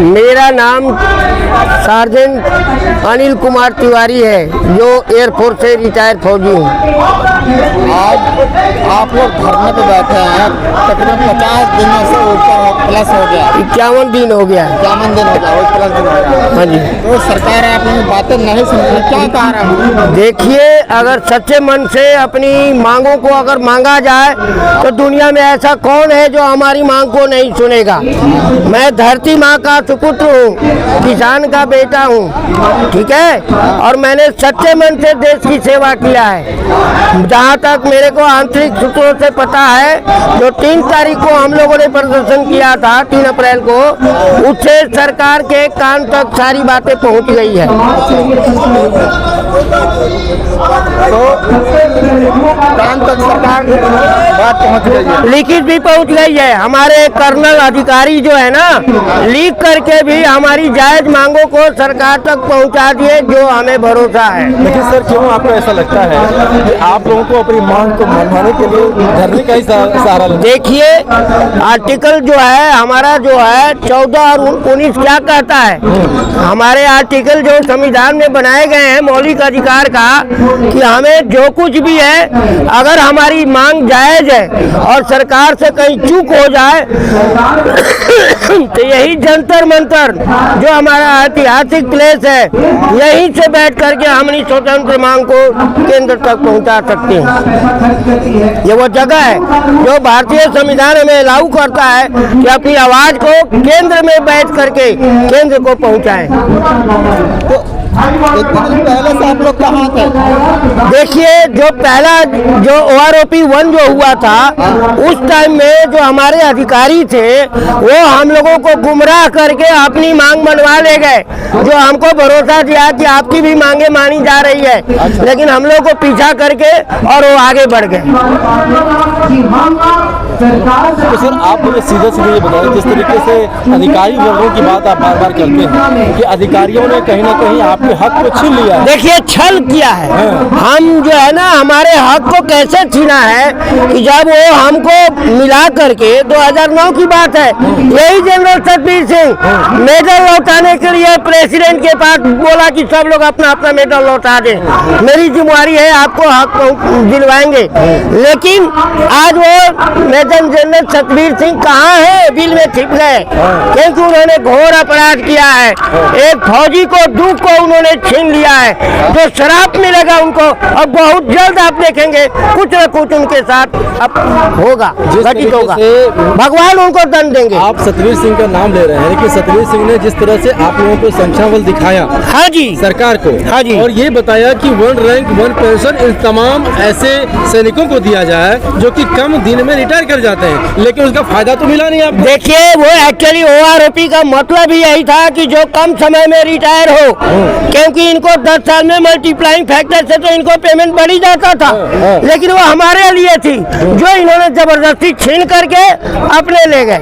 मेरा नाम सार्जेंट अनिल कुमार तिवारी है, जो एयरफोर्स से रिटायर्ड फौजी हूँ। आज आप लोग धरने पे बैठे हैं, तकरीबन 50 दिनों से ऊपर प्लस हो गया, 51 दिन हो गया। 51 दिन हो गया, वो प्लस दिन हो गया। हाँ जी। तो सरकार आप लोगों की बातें नहीं सुन रही, क्या कारण है? देखिए, अगर सच्चे मन से अपनी मांगों को अगर मांगा जाए तो दुनिया में ऐसा कौन है जो हमारी मांग को नहीं सुनेगा। मैं धरती माँ का सुपुत्र हूँ, किसान का बेटा हूँ, ठीक है, और मैंने सच्चे मन से देश की सेवा किया है। जहाँ तक मेरे को आंतरिक सूत्रों से पता है, जो 3 तारीख को हम लोगों ने प्रदर्शन किया था, 3 अप्रैल को, उससे सरकार के कान तक सारी बातें पहुँच गई है। तो कान तक सरकार बात पहुंच गई है, लिखित भी पहुंच गई है। हमारे कर्नल अधिकारी जो है ना, लीक करके भी हमारी जायज मांगों को सरकार तक पहुंचा दिए, जो हमें भरोसा है। लेकिन सर, क्यों आपको ऐसा लगता है कि आप लोगों को अपनी मांग को मनवाने के लिए धरने का ही सहारा लेना? देखिए, आर्टिकल जो है हमारा, जो है 14 और 19 क्या कहता है, हमारे आर्टिकल जो संविधान में बनाए गए हैं मौलिक अधिकार का, कि हमें जो कुछ भी है, अगर हमारी मांग जायज है और सरकार से कहीं चूक हो जाए तो यही जंतर मंतर जो हमारा ऐतिहासिक प्लेस है, यहीं से बैठ करके हम अपनी स्वतंत्र मांग को केंद्र तक पहुंचा सकते हैं। ये वो जगह है जो भारतीय संविधान हमें अलाउ करता है कि अपनी आवाज को केंद्र में बैठ करके केंद्र को पहुंचाएं। तो एक दिन पहले से आप लोग कहाँ थे? देखिए, जो पहला जो OROP 1 जो हुआ था, उस टाइम में जो हमारे अधिकारी थे वो हम लोगों को गुमराह करके अपनी मांग मनवा ले गए, जो हमको भरोसा दिया कि आपकी भी मांगे मानी जा रही है। अच्छा। लेकिन हम लोग को पीछा करके और वो आगे बढ़ गए। तो सर, आप मुझे सीधे सीधे ये बताएं, जिस तरीके से अधिकारी वर्गों की बात आप बार बार करते हैं कि अधिकारियों ने कहीं ना कहीं आपके हक को छीन लिया है। देखिए, छल किया है। हम जो है ना, हमारे हक को कैसे छीना है कि जब वो हमको मिला करके 2009 की बात है, यही जनरल सतबीर सिंह मेडल लौटाने के लिए प्रेसिडेंट के पास बोला कि सब लोग अपना अपना मेडल लौटा दें, मेरी जिम्मेदारी है, आपको हक दिलवाएंगे। लेकिन आज वो मेजर जनरल सतबीर सिंह कहाँ है? बिल में छिप गए, क्योंकि उन्होंने घोर अपराध किया है। एक फौजी को दुख को उन्होंने छीन लिया है, तो शराब मिलेगा उनको, और बहुत जल्द आप देखेंगे कुछ न कुछ उनके साथ अब होगा, घटित होगा, भगवान उनको दंड देंगे। आप सतबीर सिंह का नाम ले रहे हैं, लेकिन सतबीर सिंह ने जिस तरह से आप लोगों को संख्याबल दिखाया, हाँ जी, सरकार को, हाँ जी, और ये बताया कि 1 रैंक 1 पेंशन इन तमाम ऐसे सैनिकों को दिया जाए जो कि कम दिन में रिटायर कर जाते हैं, लेकिन उसका फायदा तो मिला नहीं आपको। देखिए, वो एक्चुअली OROP का मतलब ही यही था कि जो कम समय में रिटायर हो, क्योंकि इनको 10 साल में मल्टीप्लाइंग फैक्टर से तो इनको पेमेंट बढ़ ही जाता था, लेकिन वो हमारे लिए थी, जो इन्होंने जबरदस्ती छीन करके अपने ले गए।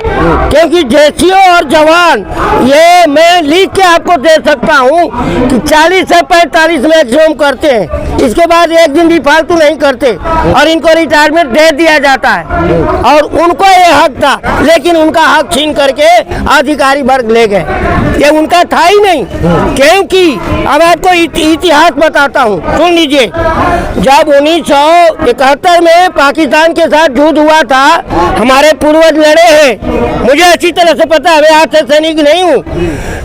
क्योंकि जेसीओ और जवान, ये मैं लिख के आपको दे सकता हूँ कि 40 से 45 मैक्सिमम करते हैं, इसके बाद एक दिन भी फालतू नहीं करते, और इनको रिटायरमेंट दे दिया जाता है। और उनको ये हक था, लेकिन उनका हक छीन करके अधिकारी वर्ग ले गए। ये उनका था ही नहीं, क्योंकि अब आपको इतिहास बताता हूँ, सुन लीजिए। जब 1971 में पाकिस्तान के साथ युद्ध हुआ था, हमारे पूर्वज लड़े हैं, मुझे अच्छी तरह से पता है, मैं आज से सैनिक नहीं हूँ।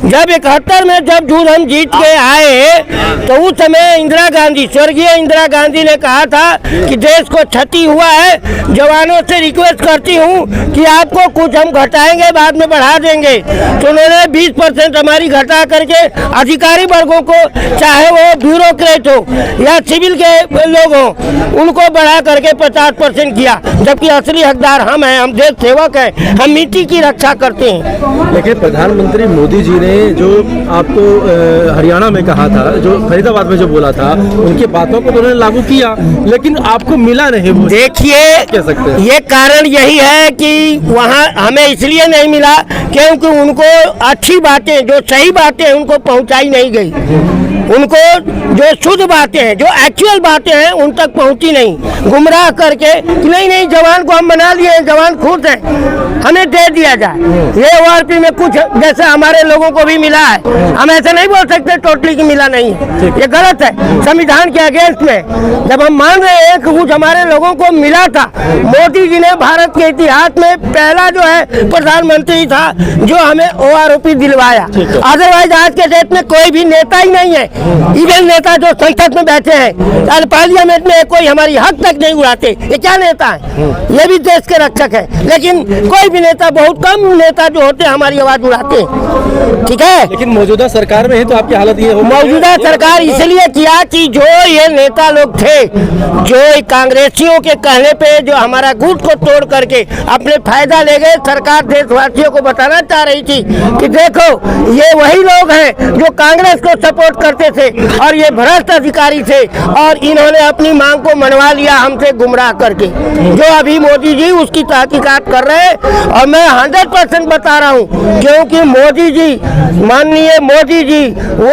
जब 71 में जब युद्ध हम जीत के आए, तो उस समय इंदिरा गांधी, स्वर्गीय इंदिरा गांधी ने कहा था कि देश को क्षति हुआ है, जवानों से रिक्वेस्ट करती हूँ कि आपको कुछ हम घटाएंगे, बाद में बढ़ा देंगे। तो उन्होंने 20% हमारी घटा करके अधिकारी वर्गों को, चाहे वो ब्यूरोक्रेट हो या सिविल के लोग हो, उनको बढ़ा करके 50% किया, जबकि असली हकदार हम हैं, हम देश सेवक हैं, हम मिट्टी की रक्षा करते हैं। लेकिन प्रधानमंत्री मोदी जी ने जो आपको हरियाणा में कहा था, जो फरीदाबाद में जो बोला था, उनकी बातों को तो उन्होंने लागू किया, लेकिन आपको मिला नहीं। देखिए, कह सकते हैं ये कारण यही है कि वहाँ हमें इसलिए नहीं मिला क्योंकि उनको अच्छी बातें, जो सही बातें उनको पहुँचाई नहीं गई। उनको जो शुद्ध बातें हैं, जो एक्चुअल बातें हैं, उन तक पहुंची नहीं। गुमराह करके कि नहीं जवान को हम बना लिए, जवान खुद हैं, हमें दे दिया जाए। ये ORP में कुछ जैसे हमारे लोगों को भी मिला है, हम ऐसे नहीं बोल सकते टोटली की मिला नहीं है, ये गलत है, संविधान के अगेंस्ट में। जब हम मान रहे हैं कि कुछ हमारे लोगों को मिला था, मोदी जी ने भारत के इतिहास में पहला जो है प्रधानमंत्री था जो हमें ORP दिलवाया। अदरवाइज आज के डेट में कोई भी नेता ही नहीं है, इवन नेता जो संसद में बैठे हैं, पार्लियामेंट में कोई हमारी हक तक नहीं उड़ाते, ये क्या नेता है? ये भी देश के रक्षक है, लेकिन कोई भी नेता, बहुत कम नेता जो होते हैं हमारी आवाज उड़ाते हैं। ठीक है, लेकिन मौजूदा सरकार में है तो आपकी हालत ये हो। मौजूदा सरकार इसलिए किया कि जो ये नेता लोग थे, जो कांग्रेसियों के कहने पे जो हमारा गुट को तोड़ करके अपने फायदा ले गए, सरकार देशवासियों को बताना चाह रही थी कि देखो ये वही लोग हैं जो कांग्रेस को सपोर्ट करते थे और ये भ्रष्ट अधिकारी थे और इन्होंने अपनी मांग को मनवा लिया हमसे गुमराह करके। जो अभी मोदी जी उसकी तहकीकात कर रहे हैं और मैं 100% बता रहा हूँ, क्योंकि मोदी जी, माननीय मोदी जी वो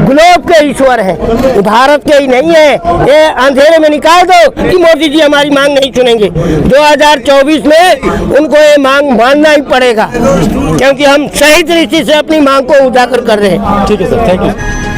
ग्लोब के ईश्वर हैं, भारत के ही नहीं है। ये अंधेरे में निकाल दो कि मोदी जी हमारी मांग नहीं सुनेंगे। 2024 में उनको ये मांग मानना ही पड़ेगा, क्योंकि हम सही तरीके से अपनी मांग को उजागर कर रहे हैं। ठीक है सर, थैंक यू।